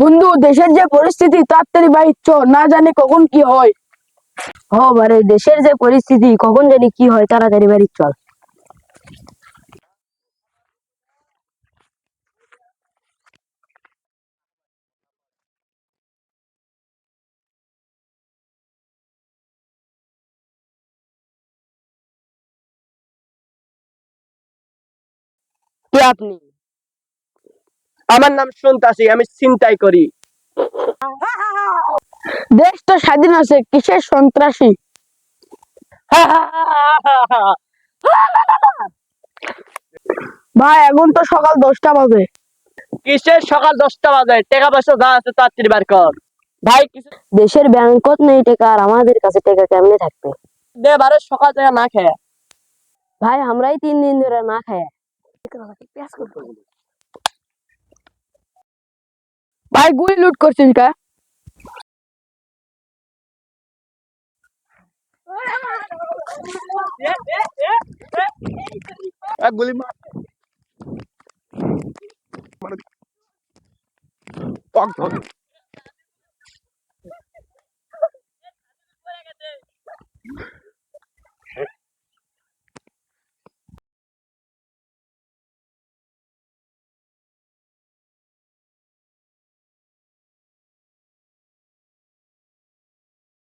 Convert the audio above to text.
বন্ধু, দেশের যে পরিস্থিতি তাড়াতাড়ি বাইর চ, না জানি কখন কি হয়। বারে দেশের যে পরিস্থিতি কখন জানি কি হয়, তাড়াতাড়ি বাড়ি চল। কে আপনি? আমার নাম সন্ত্রাসী, আমি ছিনতাই করি। দেশ তো স্বাধীন আছে, কিসের সন্ত্রাসী? ভাই, এখন তো সকাল 10টা বাজে। কিসের সকাল 10টা বাজে? টাকা পয়সা যা আছে তাড়াতাড়ি বার কর। ভাই কিছু দেশের ব্যাংকত নেই টাকা, আর আমাদের কাছে টাকা কেমনে থাকবে? দে বারে, সকাল থেকে না খেয়ে। ভাই, আমরাই 3 দিন ধরে না খাই। ভাই, গুলি লুট করছিস কা? গুলি মার। টক ধর।